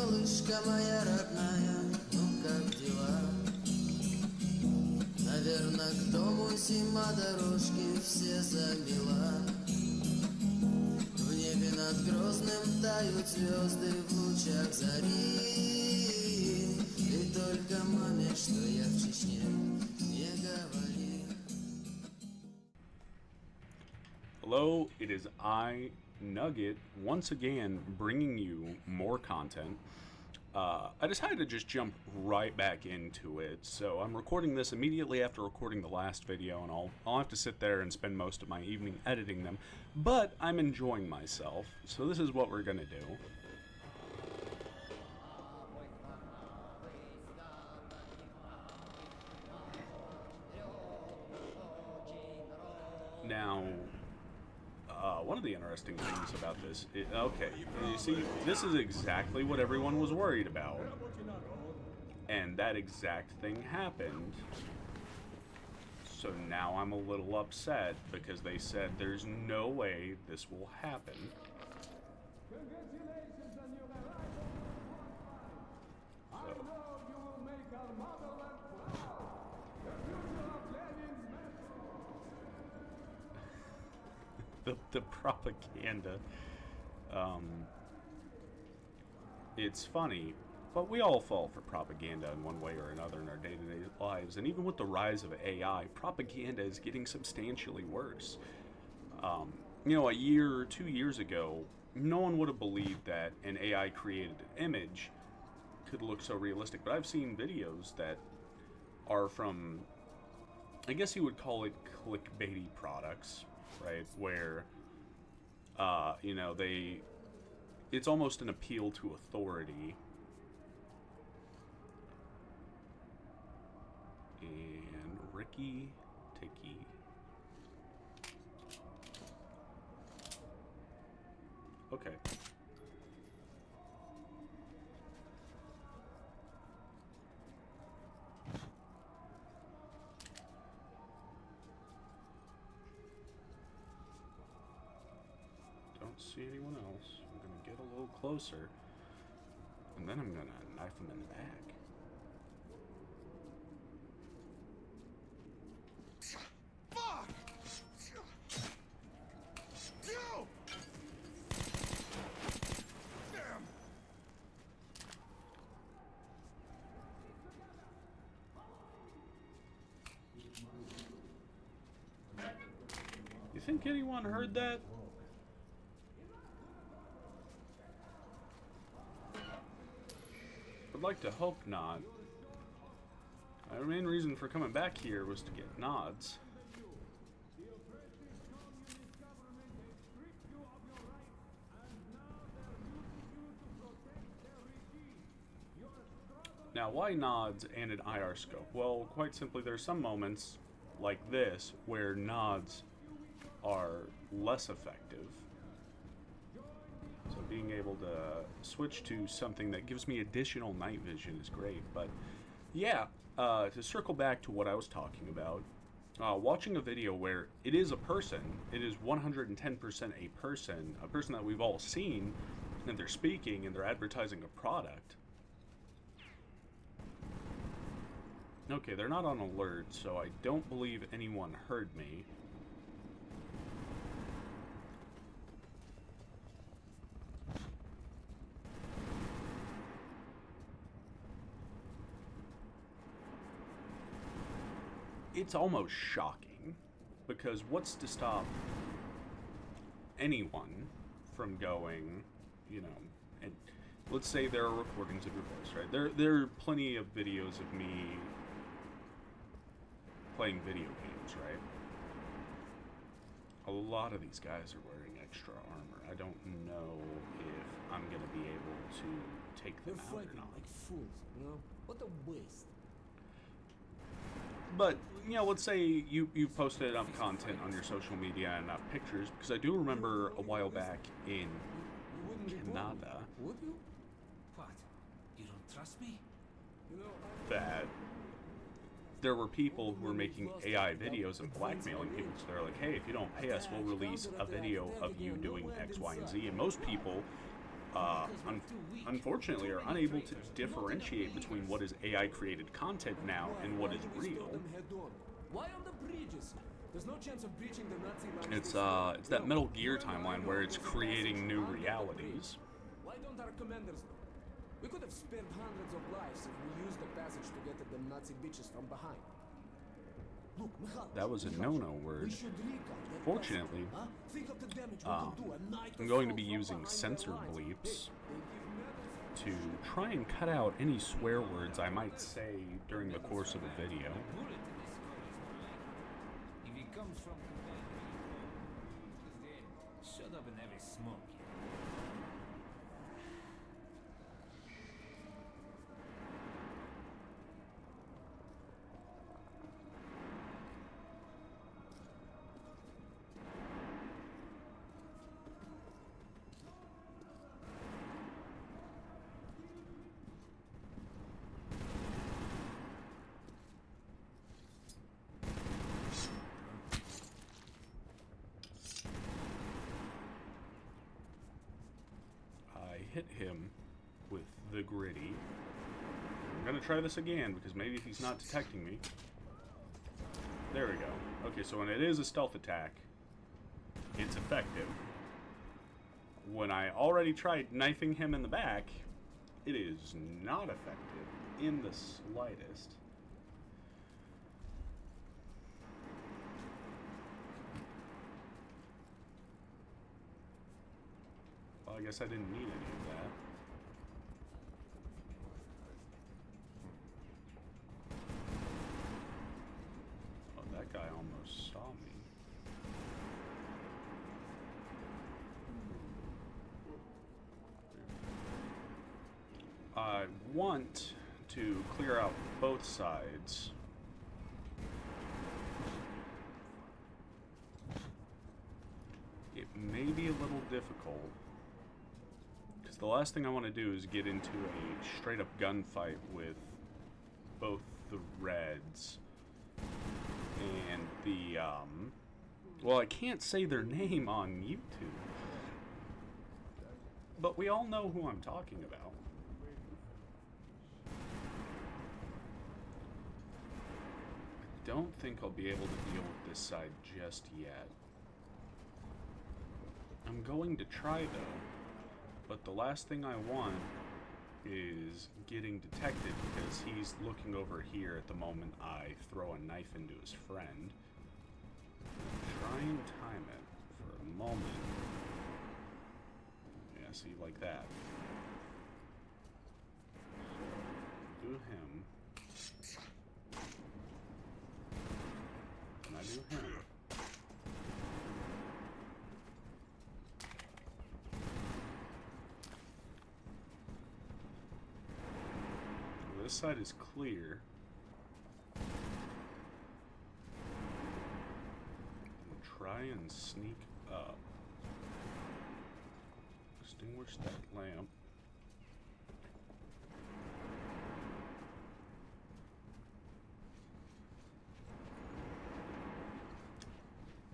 малышка моя родная, ну как дела? Наверно, к дому зима, дорожки все замела. В небе над Грозным тают звезды в лучах зари. И только маме, что я в Чечне, не говори. Hello, it is I, Nugget, once again bringing you more content. I decided to just jump right back into it, so I'm recording this immediately after recording the last video, and I'll have to sit there and spend most of my evening editing them, but I'm enjoying myself, so this is what we're gonna do. Now, one of the interesting things about this is, okay, you see, this is exactly what everyone was worried about. And that exact thing happened. So now I'm a little upset because they said there's no way this will happen. Congratulations on your arrival. I know you will make our motherland proud. The future of Lenin's The propaganda. It's funny, but we all fall for propaganda in one way or another in our day-to-day lives. And even with the rise of AI, propaganda is getting substantially worse. A year or 2 years ago, no one would have believed that an AI-created image could look so realistic. But I've seen videos that are from, I guess you would call it clickbaity products, right? Where, it's almost an appeal to authority. And Ricky Ticky. Okay. Don't see anyone else. I'm gonna get a little closer, and then I'm gonna knife him in the back. Fuck! No! Damn! You think anyone heard that? I'd like to hope not. My main reason for coming back here was to get nods. Now, why nods and an IR scope? Well, quite simply, there's some moments like this where nods are less effective. So being able to switch to something that gives me additional night vision is great. But yeah, to circle back to what I was talking about, watching a video where it is a person, it is 110% a person that we've all seen, and they're speaking and they're advertising a product. Okay, they're not on alert, so I don't believe anyone heard me. It's almost shocking, because what's to stop anyone from going, and let's say there are recordings of your voice, right? There are plenty of videos of me playing video games, right? A lot of these guys are wearing extra armor. I don't know if I'm going to be able to take them out or not. Like fools, What a waste. But, let's say you've posted enough content on your social media and enough pictures, because I do remember a while back in Canada. Would you? What? You don't trust me? That there were people who were making AI videos and blackmailing people. So they're like, hey, if you don't pay us, we'll release a video of you doing X, Y, and Z. And most people unfortunately, are unable to differentiate between what is AI-created content now and what is real. Why on the bridges? There's no chance of breaching the Nazi lines. It's that Metal Gear timeline where it's creating new realities. Why don't our commanders know? We could have spared hundreds of lives if we used the passage to get at the Nazi bitches from behind. Look, Michal, That was a no-no word. we should recount that Fortunately, passage, huh? Think of the damage we can do a night I'm going to be assault using behind censor their lines. bleeps They give medals. to try and cut out any swear words I might say during the course of a video. Bullet in this skull is mine. If he comes from shut up and have a smoke. Hit him with the gritty. I'm gonna try this again because maybe he's not detecting me. There we go. Okay, so when it is a stealth attack, it's effective. When I already tried knifing him in the back, it is not effective in the slightest. Well, I guess I didn't need any of that. Oh, that guy almost saw me. I want to clear out both sides. It may be a little difficult. The last thing I want to do is get into a straight up gunfight with both the Reds and the, well, I can't say their name on YouTube, but we all know who I'm talking about. I don't think I'll be able to deal with this side just yet. I'm going to try, though. But the last thing I want is getting detected because he's looking over here at the moment I throw a knife into his friend. Try and time it for a moment. Yeah, see, like that. Do him. Then I do him. This side is clear. We'll try and sneak up. Extinguish that lamp.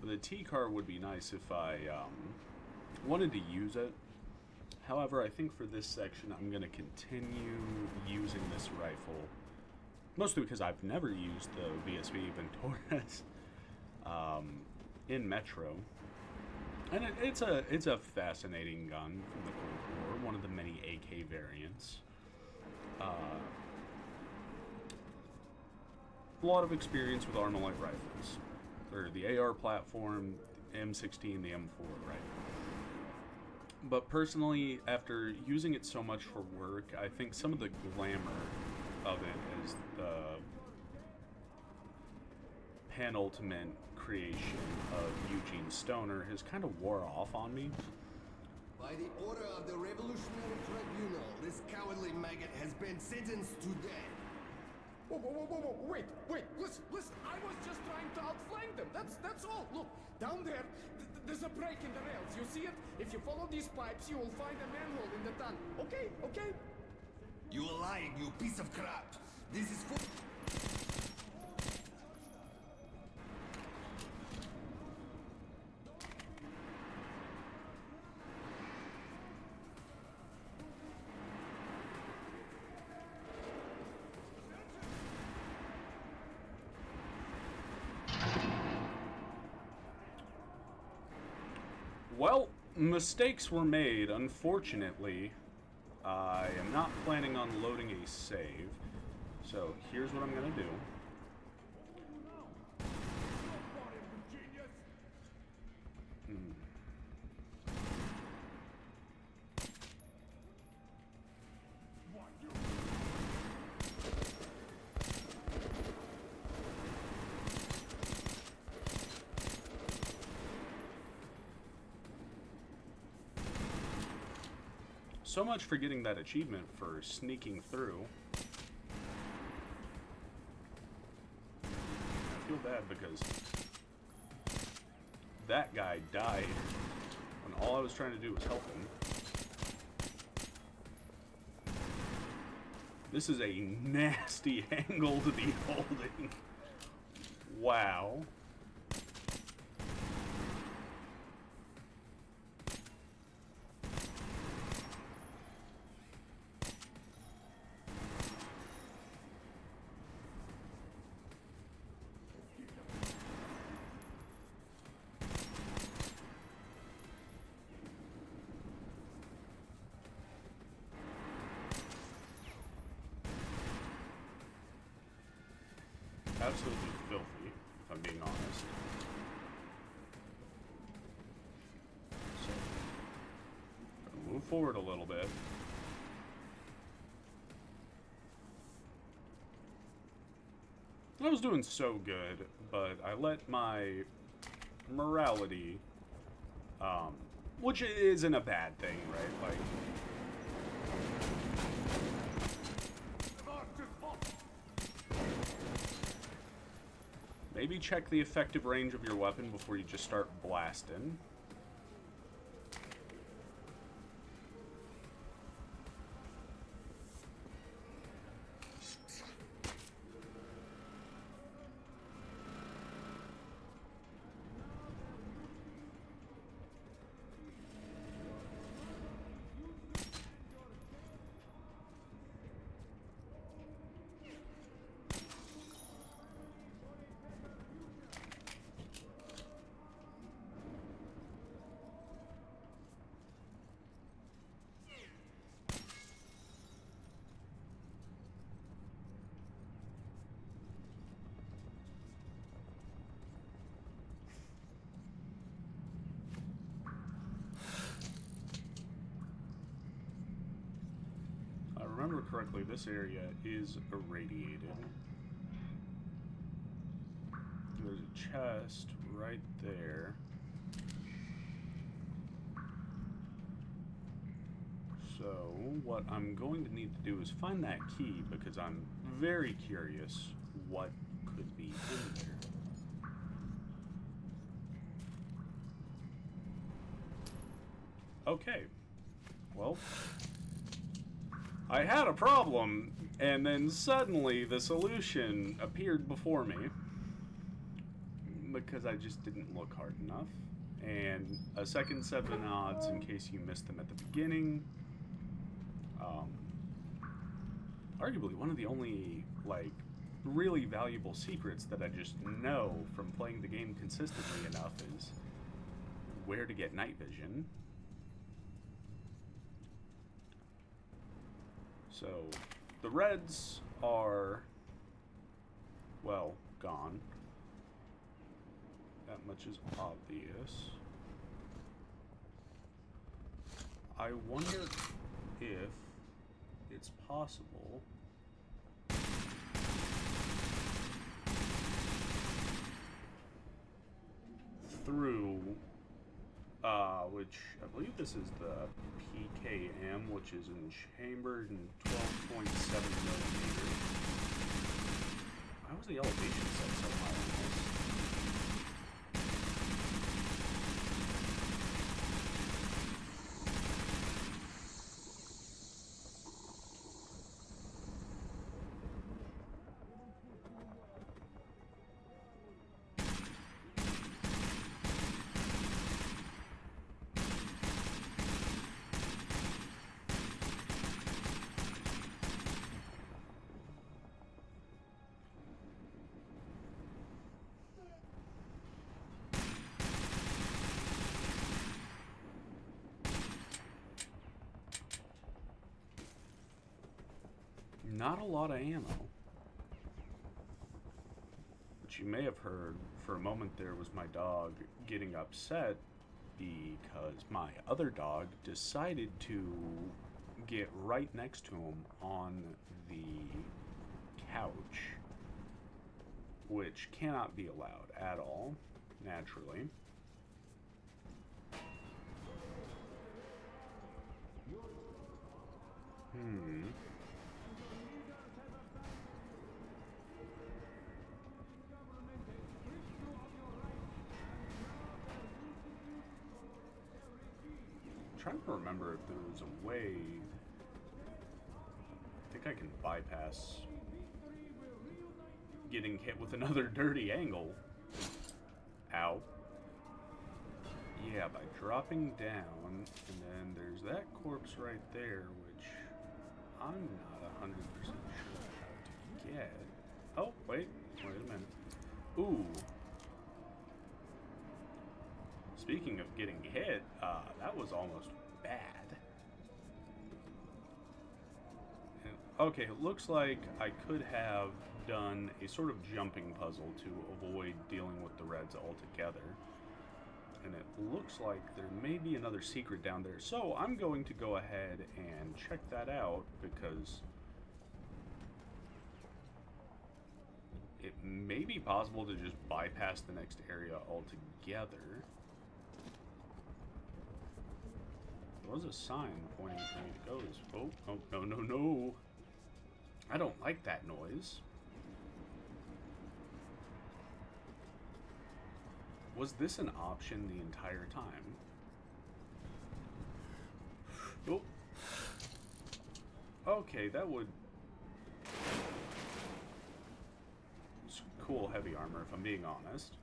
The T-car would be nice if I wanted to use it. However, I think for this section, I'm going to continue using this rifle. Mostly because I've never used the VSV Ventores in Metro. And it's a fascinating gun from the Cold War, one of the many AK variants. A lot of experience with Armalite rifles. Or the AR platform, M16, the M4 rifle. But personally, after using it so much for work, I think some of the glamour of it as the penultimate creation of Eugene Stoner has kind of wore off on me. By the order of the Revolutionary Tribunal, this cowardly maggot has been sentenced to death. Whoa, whoa, whoa, whoa, whoa, wait, listen, I was just trying to outflank them, that's all. Look, down there, there's a break in the rails, you see it? If you follow these pipes, you will find a manhole in the tunnel, okay? You are lying, you piece of crap. This is for... Well, mistakes were made. Unfortunately, I am not planning on loading a save. So here's what I'm going to do. So much for getting that achievement for sneaking through. I feel bad because that guy died when all I was trying to do was help him. This is a nasty angle to be holding. Wow. Absolutely filthy, if I'm being honest. So, gotta move forward a little bit. I was doing so good, but I let my morality, which isn't a bad thing, right? Like, maybe check the effective range of your weapon before you just start blasting. Remember correctly, this area is irradiated. There's a chest right there. So what I'm going to need to do is find that key because I'm very curious what could be in there. Okay. Well, I had a problem, and then suddenly the solution appeared before me because I just didn't look hard enough. And a second 7 odds in case you missed them at the beginning. Arguably one of the only, like, really valuable secrets that I just know from playing the game consistently enough is where to get night vision. So, the reds are, well, gone. That much is obvious. I wonder if it's possible through, which I believe this is the PKM, which is in chambered in 12.7 millimeters. Why was the elevation set so high on this? Not a lot of ammo. What you may have heard for a moment there was my dog getting upset because my other dog decided to get right next to him on the couch, which cannot be allowed at all, naturally. I'm trying to remember if there was a way. I think I can bypass getting hit with another dirty angle. Ow. Yeah, by dropping down, and then there's that corpse right there, which I'm not 100% sure how to get. Oh, wait a minute. Ooh. Speaking of getting hit, that was almost bad. Okay, it looks like I could have done a sort of jumping puzzle to avoid dealing with the reds altogether. And it looks like there may be another secret down there. So I'm going to go ahead and check that out, because it may be possible to just bypass the next area altogether. There was a sign pointing for me to go this. Oh, no. I don't like that noise. Was this an option the entire time? Oh. Okay, that would... It's cool heavy armor, if I'm being honest.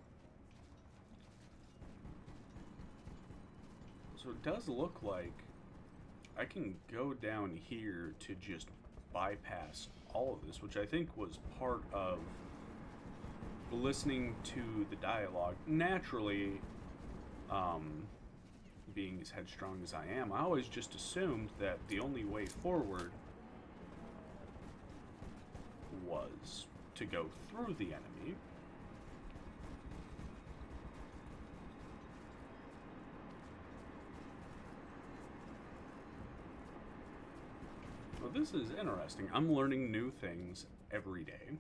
So it does look like I can go down here to just bypass all of this, which I think was part of listening to the dialogue. Naturally, being as headstrong as I am, I always just assumed that the only way forward was to go through the enemy. Well, this is interesting. I'm learning new things every day.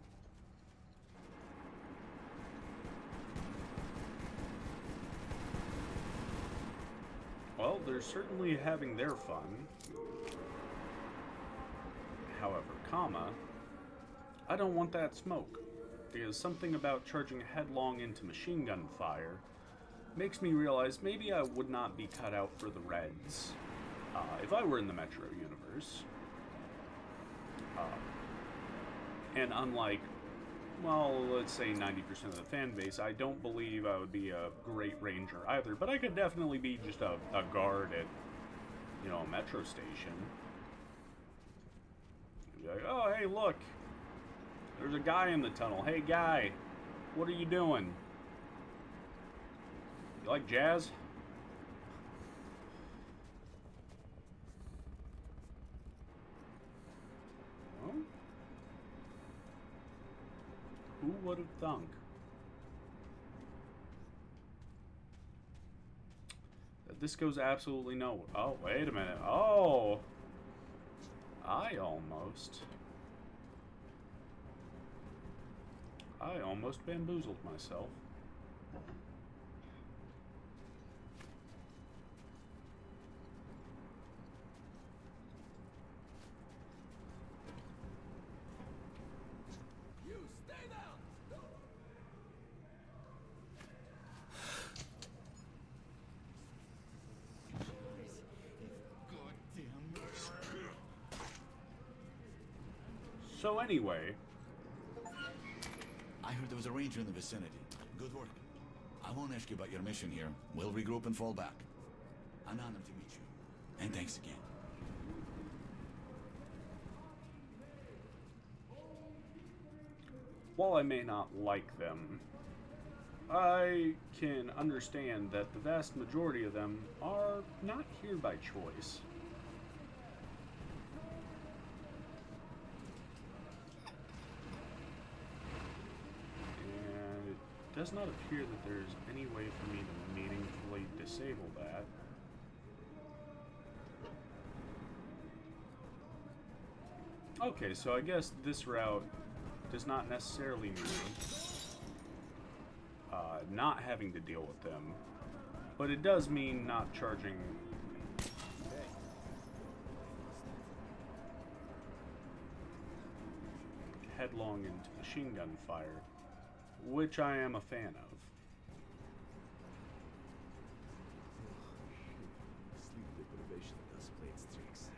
Well, they're certainly having their fun. However, I don't want that smoke, because something about charging headlong into machine gun fire makes me realize maybe I would not be cut out for the Reds if I were in the Metro universe. And unlike, well, let's say 90% of the fan base, I don't believe I would be a great ranger either, but I could definitely be just a guard at, a metro station. Be like, oh, hey, look, there's a guy in the tunnel. Hey, guy, what are you doing? You like jazz? Well, who would have thunk? That this goes absolutely nowhere. Oh, wait a minute. Oh! I almost bamboozled myself. You stay down! So anyway, I heard there was a ranger in the vicinity. Good work. I won't ask you about your mission here. We'll regroup and fall back. An honor to meet you. And thanks again. while I may not like them, I can understand that the vast majority of them are not here by choice. does not appear that there's any way for me to meaningfully disable that. Okay, so I guess this route does not necessarily mean not having to deal with them, but it does mean not charging headlong into machine gun fire, which I am a fan of. Sleep deprivation does play its tricks.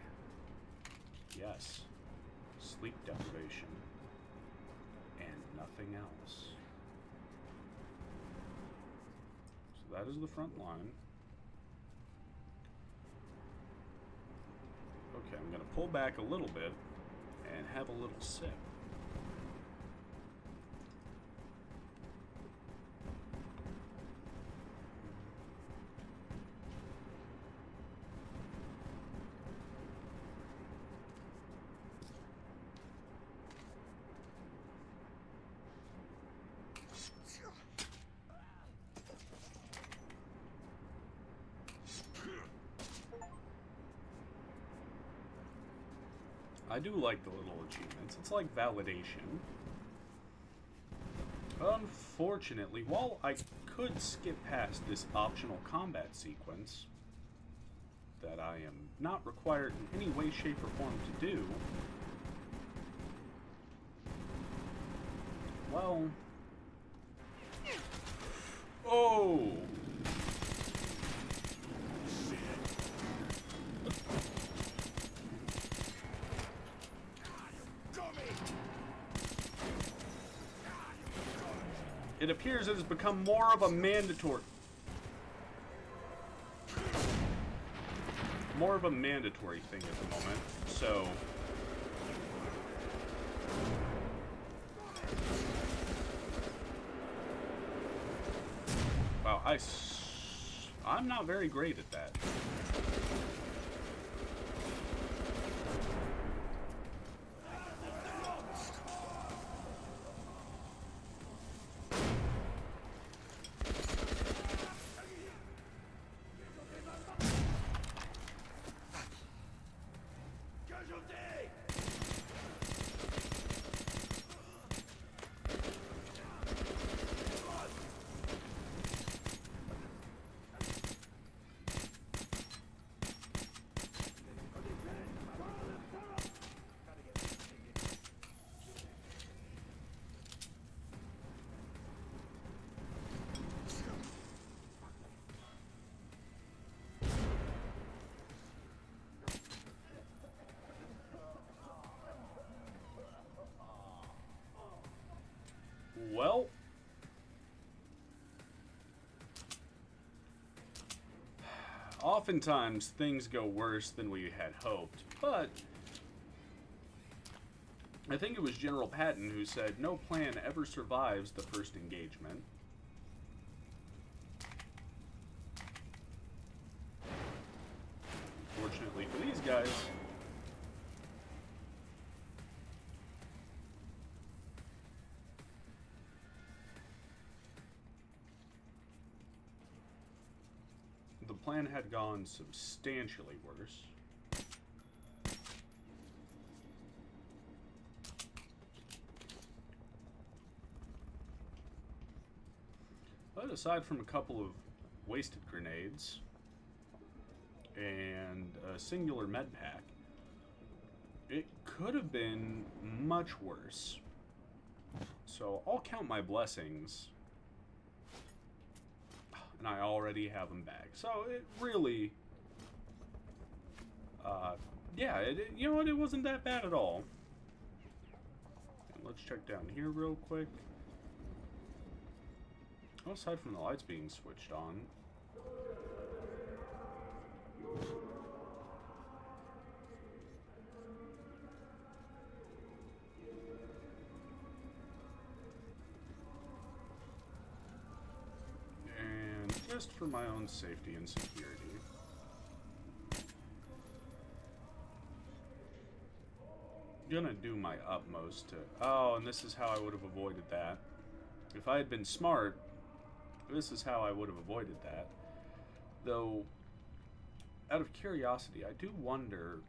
Yes, sleep deprivation and nothing else. So that is the front line. Okay, I'm going to pull back a little bit and have a little sip. I do like the little achievements. It's like validation. Unfortunately, while I could skip past this optional combat sequence that I am not required in any way, shape, or form to do, well... Oh! It appears it has become more of a mandatory thing at the moment, so wow, I'm not very great at that. Well, oftentimes things go worse than we had hoped, but I think it was General Patton who said no plan ever survives the first engagement. Fortunately for these guys, the plan had gone substantially worse. But aside from a couple of wasted grenades and a singular med pack, it could have been much worse. So I'll count my blessings. And I already have them back. So it really, yeah, you know what, it wasn't that bad at all. And let's check down here real quick. Well, aside from the lights being switched on. And just for my own safety and security, gonna do my utmost to... Oh, and this is how I would have avoided that. If I had been smart, this is how I would have avoided that. Though, out of curiosity, I do wonder,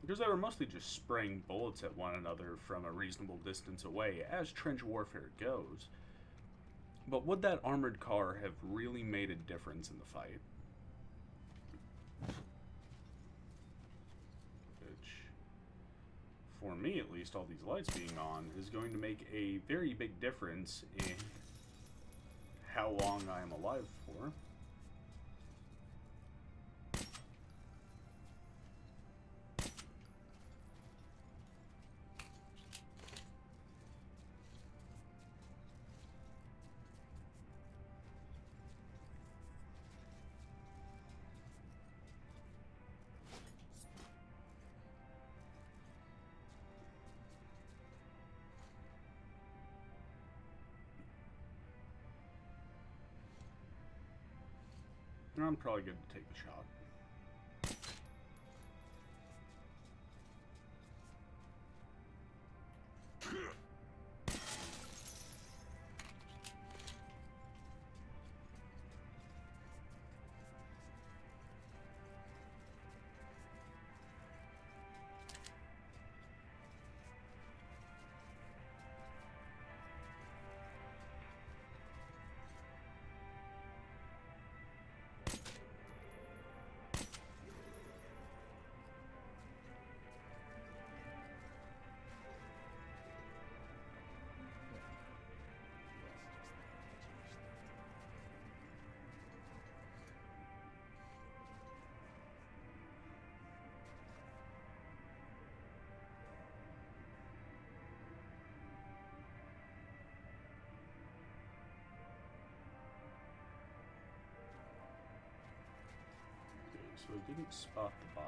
because they were mostly just spraying bullets at one another from a reasonable distance away, as trench warfare goes. But would that armored car have really made a difference in the fight? Which, for me at least, all these lights being on is going to make a very big difference in how long I am alive for. I'm probably good to take the shot. So it didn't spot the body.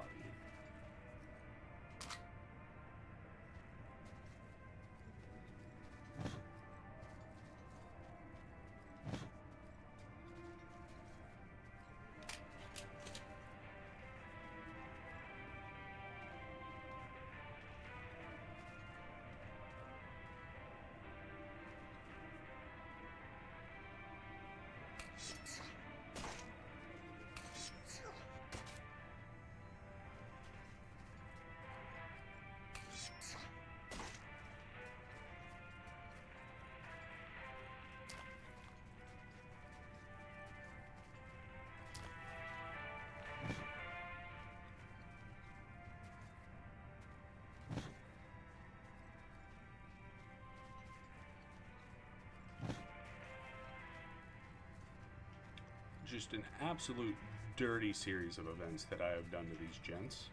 Just an absolute dirty series of events that I have done to these gents.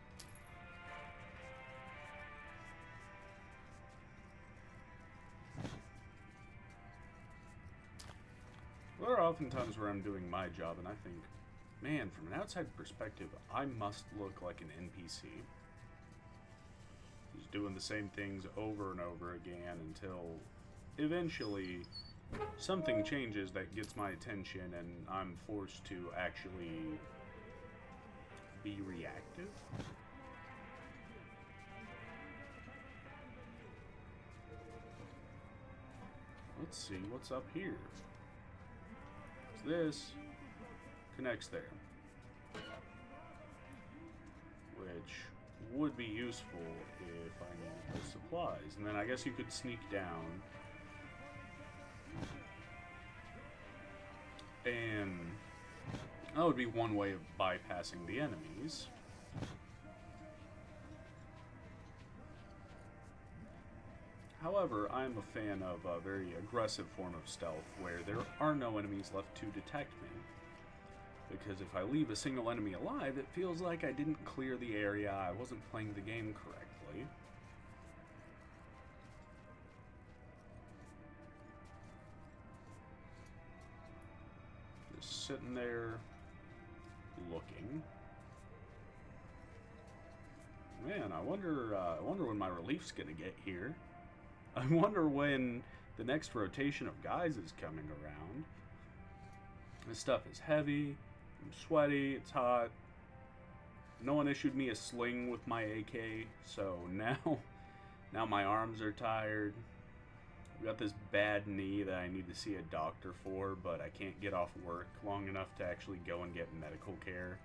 There are often times where I'm doing my job and I think, man, from an outside perspective, I must look like an NPC. Just doing the same things over and over again until eventually something changes that gets my attention and I'm forced to actually be reactive. Let's see what's up here. So this connects there, which would be useful if I need those supplies. And then I guess you could sneak down and that would be one way of bypassing the enemies. However, I'm a fan of a very aggressive form of stealth where there are no enemies left to detect me. Because if I leave a single enemy alive, it feels like I didn't clear the area, I wasn't playing the game correctly. Just sitting there, looking. Man, I wonder when my relief's gonna get here. I wonder when the next rotation of guys is coming around. This stuff is heavy, I'm sweaty, it's hot. No one issued me a sling with my AK, so now my arms are tired. I've got this bad knee that I need to see a doctor for, but I can't get off work long enough to actually go and get medical care.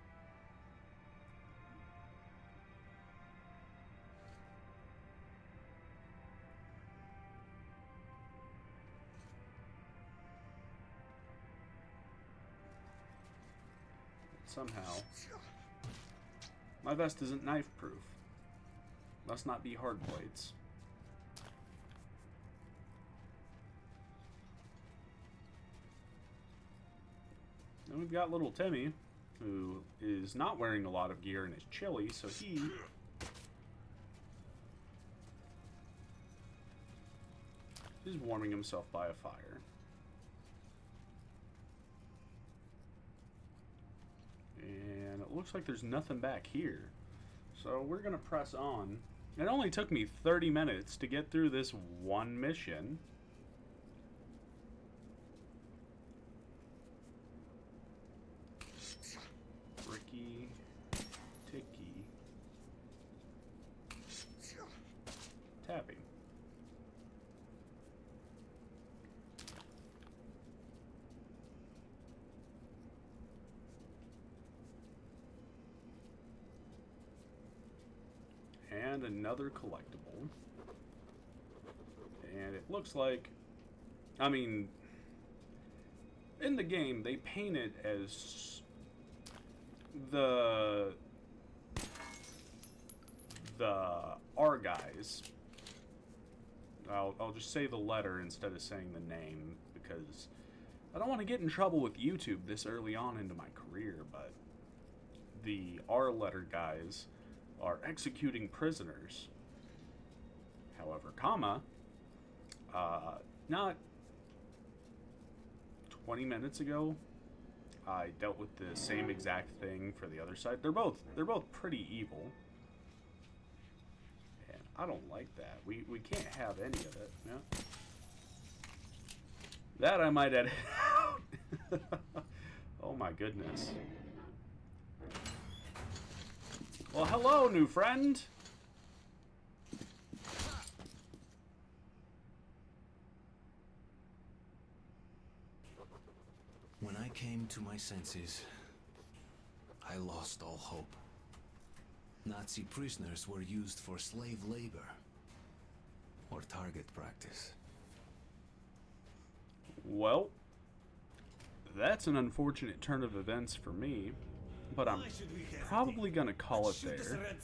Somehow, my vest isn't knife proof. Must not be hard plates. Then we've got little Timmy, who is not wearing a lot of gear and is chilly, so he is warming himself by a fire. And it looks like there's nothing back here. So we're going to press on. It only took me 30 minutes to get through this one mission. Ricky, Ticky, tapping. And another collectible. And it looks like, I mean, in the game they paint it as the R guys. I'll just say the letter instead of saying the name, because I don't want to get in trouble with YouTube this early on into my career, but the R letter guys are executing prisoners. However, not 20 minutes ago, I dealt with the same exact thing for the other side. They're both pretty evil, and I don't like that. We can't have any of it. Yeah. That I might edit out. Oh my goodness. Well, hello, new friend. When I came to my senses, I lost all hope. Nazi prisoners were used for slave labor or target practice. Well, that's an unfortunate turn of events for me, but I'm probably gonna call it there.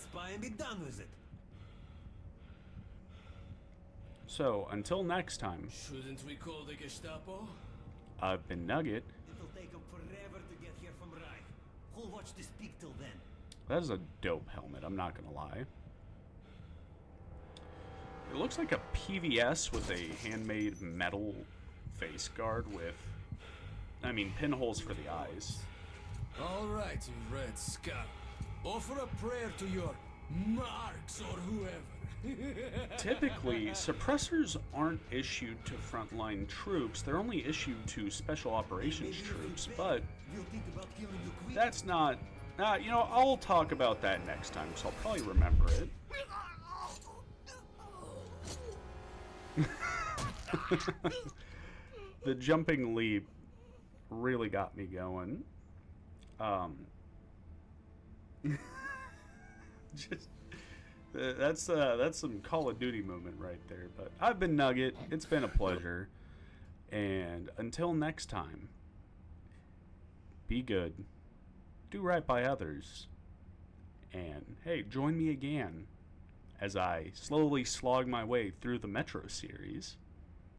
So, until next time, Shouldn't we call the Gestapo? I've been Nugget. It'll take them forever to get here from Reich. Who'll watch this peak till then? That is a dope helmet, I'm not gonna lie. It looks like a PVS with a handmade metal face guard with, I mean, pinholes for the eyes. All right, you red scum. Offer a prayer to your Marks or whoever. Typically, suppressors aren't issued to frontline troops, they're only issued to special operations troops, but that's not... you know, I'll talk about that next time, so I'll probably remember it. The jumping leap really got me going. Just that's some Call of Duty moment right there. But I've been Nugget. It's been a pleasure. And until next time, be good, do right by others, and hey, join me again as I slowly slog my way through the Metro series.